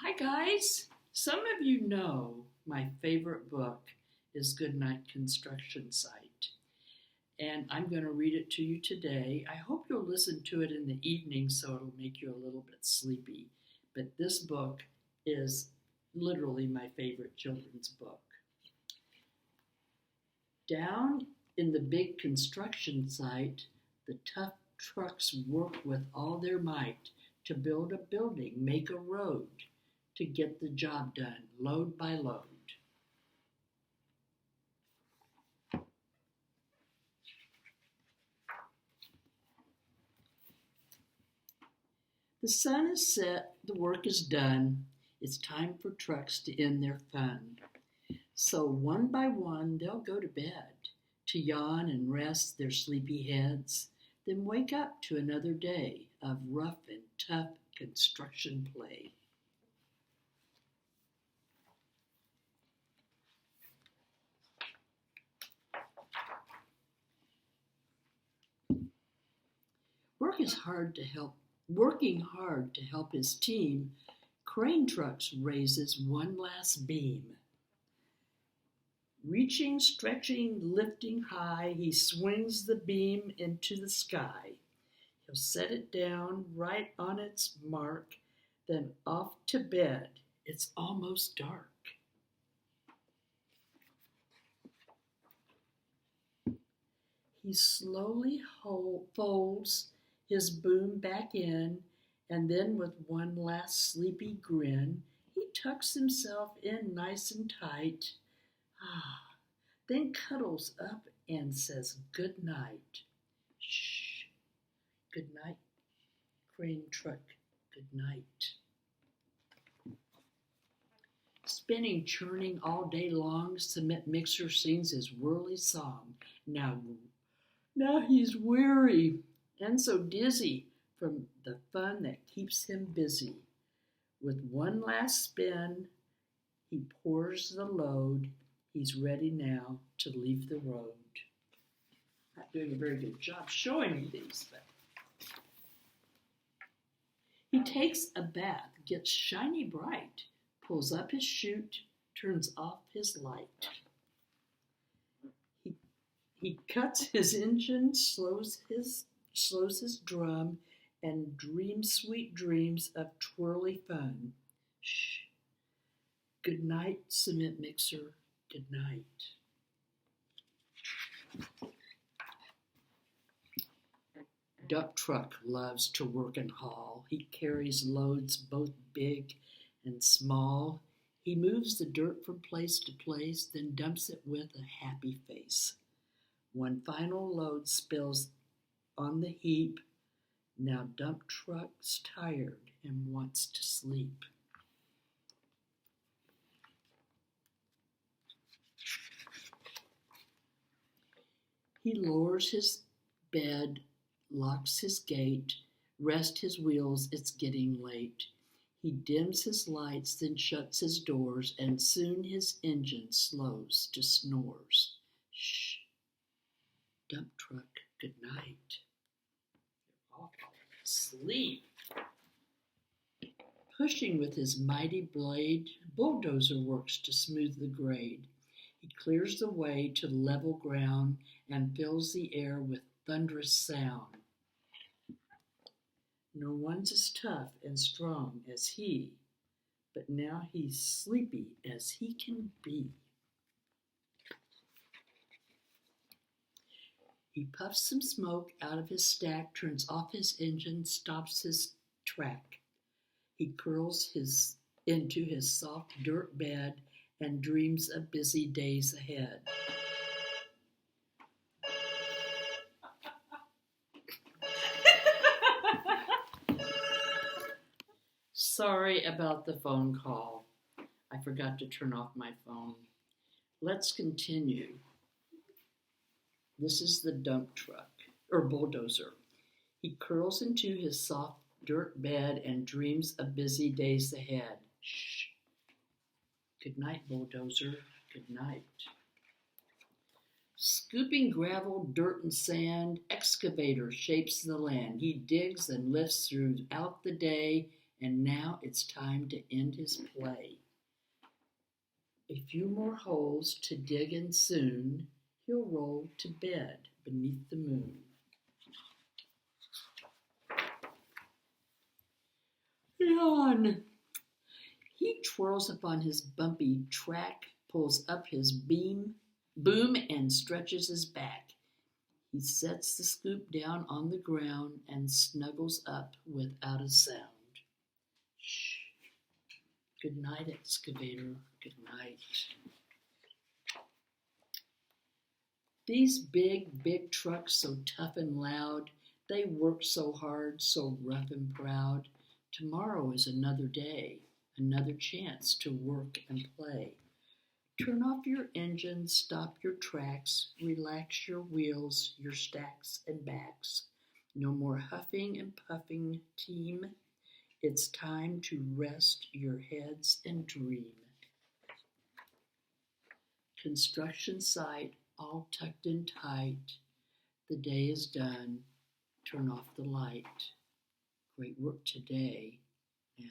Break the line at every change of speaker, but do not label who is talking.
Hi, guys. Some of you know my favorite book is Goodnight Construction Site, and I'm going to read it to you today. I hope you'll listen to it in the evening so it'll make you a little bit sleepy. But this book is literally my favorite children's book. Down in the big construction site, the tough trucks work with all their might to build a building, make a road, to get the job done, load by load. The sun is set, the work is done. It's time for trucks to end their fun. So one by one they'll go to bed, to yawn and rest their sleepy heads, then wake up to another day of rough and tough construction play. Working hard to help his team, Crane Trucks raises one last beam. Reaching, stretching, lifting high, he swings the beam into the sky. He'll set it down right on its mark, then off to bed. It's almost dark. He slowly folds his boom back in, and then with one last sleepy grin, he tucks himself in nice and tight, then cuddles up and says good night. Shh, good night, Crane Truck, good night. Spinning, churning all day long, cement mixer sings his whirly song. Now he's weary and so dizzy from the fun that keeps him busy. With one last spin, he pours the load. He's ready now to leave the road. Not doing a very good job showing you these, but he takes a bath, gets shiny bright, pulls up his chute, turns off his light. He cuts his engine, slows his drum, and dreams sweet dreams of twirly fun. Shh. Good night, cement mixer. Good night. Dump truck loves to work and haul. He carries loads both big and small. He moves the dirt from place to place, then dumps it with a happy face. One final load spills on the heap. Now dump truck's tired and wants to sleep. He lowers his bed, locks his gate, rests his wheels, it's getting late. He dims his lights, then shuts his doors, and soon his engine slows to snores. Shh. Dump truck, good night. They're all asleep. Pushing with his mighty blade, bulldozer works to smooth the grade. He clears the way to level ground and fills the air with thunderous sound. No one's as tough and strong as he, but now he's sleepy as he can be. He puffs some smoke out of his stack, turns off his engine, stops his track. He curls into his soft dirt bed and dreams of busy days ahead. Sorry about the phone call. I forgot to turn off my phone. Let's continue. This is the dump truck, or bulldozer. He curls into his soft dirt bed and dreams of busy days ahead. Shh. Good night, bulldozer. Good night. Scooping gravel, dirt, and sand, excavator shapes the land. He digs and lifts throughout the day and now it's time to end his play. A few more holes to dig in soon, he'll roll to bed beneath the moon. Yawn. He twirls upon his bumpy track, pulls up his boom, and stretches his back. He sets the scoop down on the ground and snuggles up without a sound. Shh. Good night, excavator. Good night. These big trucks, so tough and loud, they work so hard, so rough and proud. Tomorrow is another day, another chance to work and play. Turn off your engine, stop your tracks, relax your wheels, your stacks and backs. No more huffing and puffing, team. It's time to rest your heads and dream. Construction site, all tucked in tight. The day is done. Turn off the light. Great work today. Now